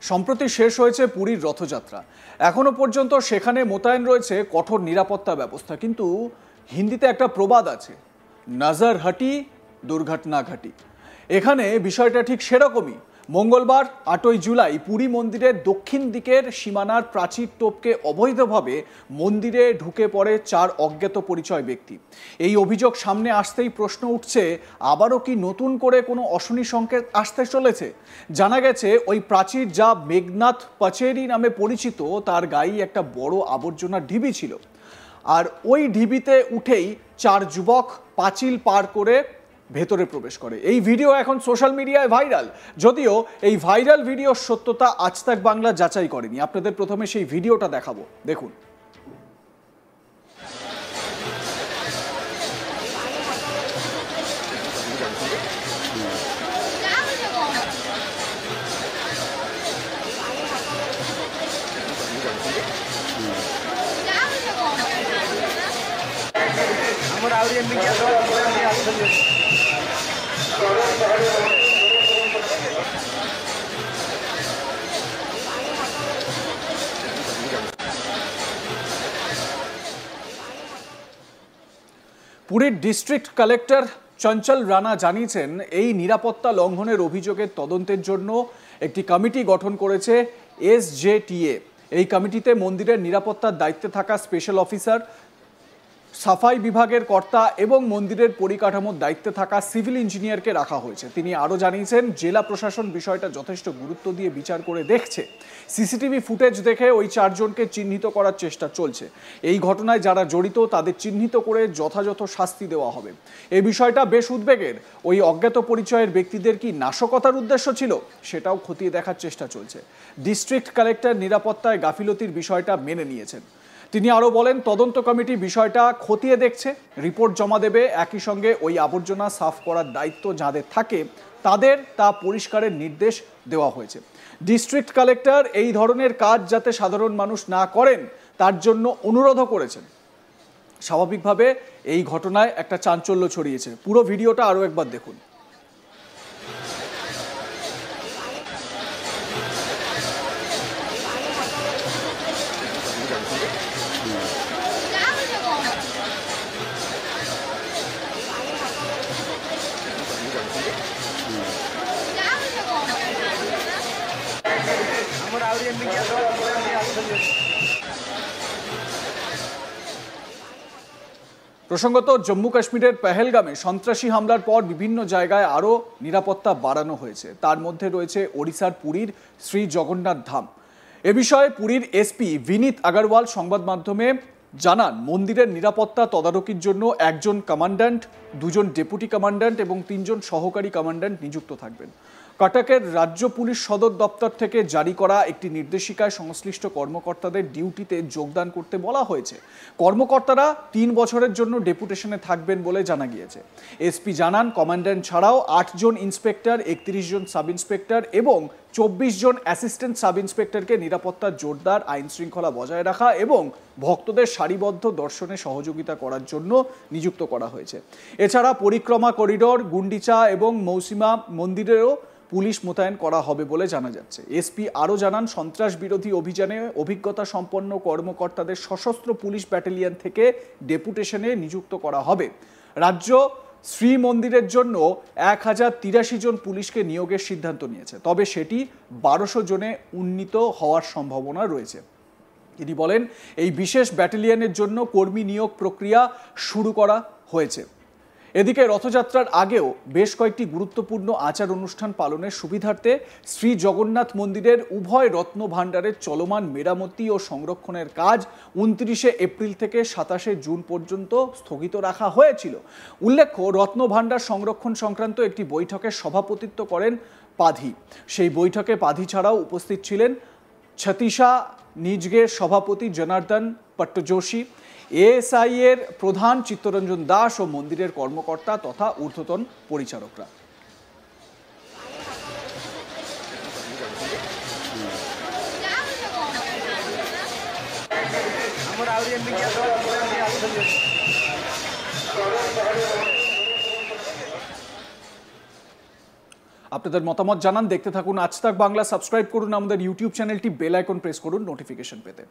সম্প্রতি শেষ হয়েছে পুরীর রথযাত্রা। এখনো পর্যন্ত সেখানে মোতায়েন রয়েছে কঠোর নিরাপত্তা ব্যবস্থা, কিন্তু হিন্দিতে একটা প্রবাদ আছে, নজর হটি দুর্ঘটনা ঘটি। এখানে বিষয়টা ঠিক সেরকমই। মঙ্গলবার ৮ই জুলাই পুরী মন্দিরের দক্ষিণ দিকের সীমানার প্রাচীর টপকে অবৈধভাবে মন্দিরে ঢুকে পড়ে ৪ অজ্ঞাত পরিচয় ব্যক্তি। এই অভিযোগ সামনে আসতেই প্রশ্ন উঠছে, আবারও কি নতুন করে কোনো অশনি সংকেত আসতে চলেছে? জানা গেছে ওই প্রাচীর, যা মেঘনাথ পাচেরি নামে পরিচিত, তার গায়ে একটা বড় আবর্জনার ঢিবি ছিল। আর ওই ঢিবিতে উঠেই ৪ যুবক পাঁচিল পার করে ভেতরে প্রবেশ করে। এই ভিডিও এখন সোশ্যাল মিডিয়ায় ভাইরাল। যদিও এই ভাইরাল ভিডিওর সত্যতা আজ তাক বাংলা যাচাই করেনি। আপনাদের প্রথমে সেই ভিডিওটা দেখাবো, দেখুন। পুরীর ডিস্ট্রিক্ট কালেক্টর চঞ্চল রানা জানিয়েছেন, এই নিরাপত্তা লঙ্ঘনের অভিযোগের তদন্তের জন্য একটি কমিটি গঠন করেছে এসজেটিএ। এই কমিটিতে মন্দিরের নিরাপত্তার দায়িত্বে থাকা স্পেশাল অফিসার, সাফাই বিভাগের কর্তা এবং মন্দিরের পরিকাঠামোর দায়িত্বে থাকা সিভিল ইঞ্জিনিয়ারকে রাখা হয়েছে। তিনি আরও জানিয়েছেন, জেলা প্রশাসন বিষয়টা যথেষ্ট গুরুত্ব দিয়ে বিচার করে দেখছে। সিসিটিভি ফুটেজ দেখে ওই ৪ জনকে চিহ্নিত করার চেষ্টা চলছে। এই ঘটনায় যারা জড়িত তাদের চিহ্নিত করে যথাযথ শাস্তি দেওয়া হবে। এই বিষয়টা বেশ উদ্বেগের। ওই অজ্ঞাত পরিচয়ের ব্যক্তিদের কি নাশকতার উদ্দেশ্য ছিল, সেটাও খতিয়ে দেখার চেষ্টা চলছে। ডিস্ট্রিক্ট কালেক্টর নিরাপত্তায় গাফিলতির বিষয়টা মেনে নিয়েছেন। তিনি আরও বলেন, তদন্ত কমিটি বিষয়টা খতিয়ে দেখছে, রিপোর্ট জমা দেবে। একই সঙ্গে ওই আবর্জনা সাফ করার দায়িত্ব যাদের থাকে তাদের তা পরিষ্কারের নির্দেশ দেওয়া হয়েছে। ডিস্ট্রিক্ট কালেক্টর এই ধরনের কাজ যাতে সাধারণ মানুষ না করেন তার জন্য অনুরোধও করেছেন। স্বাভাবিকভাবে এই ঘটনায় একটা চাঞ্চল্য ছড়িয়েছে। পুরো ভিডিওটা আরও একবার দেখুন। প্রসঙ্গত, জম্মু কাশ্মীরের পেহেলগামে সন্ত্রাসী হামলার পর বিভিন্ন জায়গায় আরও নিরাপত্তা বাড়ানো হয়েছে। তার মধ্যে রয়েছে ওড়িশার পুরীর শ্রী জগন্নাথ ধাম। এ বিষয়ে পুরীর এসপি বিনীত আগরওয়াল সংবাদ মাধ্যমে জানান, মন্দিরের নিরাপত্তা তদারকির জন্য 1 জন কমান্ড্যান্ট, 2 জন ডেপুটি কমান্ড্যান্ট এবং 3 জন সহকারী কমান্ড্যান্ট নিযুক্ত থাকবেন। কটকের রাজ্য পুলিশ সদর দপ্তর থেকে জারি করা একটি নির্দেশিকায় সংশ্লিষ্ট কর্মকর্তাদের ডিউটিতে যোগদান করতে বলা হয়েছে। কর্মকর্তারা 3 বছরের জন্য ডেপুটেশনে থাকবেন বলে জানা গিয়েছে। এসপি জানান, কমান্ড্যান্ট ছাড়াও 8 জন ইন্সপেক্টর, 31 জন সাব ইন্সপেক্টর এবং 24 জন অ্যাসিস্ট্যান্ট সাব ইন্সপেক্টরকে নিরাপত্তার জোরদার, আইন শৃঙ্খলা বজায় রাখা এবং ভক্তদের সারিবদ্ধ দর্শনে সহযোগিতা করার জন্য নিযুক্ত করা হয়েছে। এছাড়া পরিক্রমা করিডোর, গুন্ডিচা এবং মৌসিমা মন্দিরেও পুলিশ মোতায়েন করা হবে বলে জানা যাচ্ছে। এসপি আরও জানান, সন্ত্রাস বিরোধী অভিযানে অভিজ্ঞতা সম্পন্ন কর্মকর্তাদের সশস্ত্র পুলিশ ব্যাটালিয়ন থেকে ডেপুটেশনে নিযুক্ত করা হবে। রাজ্য শ্রী মন্দিরের জন্য 1083 জন পুলিশকে নিয়োগের সিদ্ধান্ত নিয়েছে, তবে সেটি 1200 জনে উন্নীত হওয়ার সম্ভাবনা রয়েছে। তিনি বলেন, এই বিশেষ ব্যাটালিয়নের জন্য কর্মী নিয়োগ প্রক্রিয়া শুরু করা হয়েছে। এদিকে রথযাত্রার আগেও বেশ কয়েকটি গুরুত্বপূর্ণ আচার অনুষ্ঠান পালনের সুবিধার্থে শ্রী জগন্নাথ মন্দিরের উভয় রত্ন ভাণ্ডারের চলমান মেরামতি ও সংরক্ষণের কাজ 29 এপ্রিল থেকে 27 জুন পর্যন্ত স্থগিত রাখা হয়েছিল। উল্লেখ্য, রত্ন ভাণ্ডার সংরক্ষণ সংক্রান্ত একটি বৈঠকের সভাপতিত্ব করেন পাধি। সেই বৈঠকে পাধি ছাড়াও উপস্থিত ছিলেন ছত্তিশা নিজগের সভাপতি জনার্দন পট্টযোশী, এএসআই এর প্রধান চিত্তরঞ্জন দাস ও মন্দিরের কর্মকর্তা তথা ঊর্ধ্বতন পরিচারকরা। আপনাদের মতামত জানান। দেখতে থাকুন আজ তাক বাংলা। সাবস্ক্রাইব করুন আমাদের ইউটিউব চ্যানেলটি, বেল আইকন প্রেস করুন নোটিফিকেশন পেতে।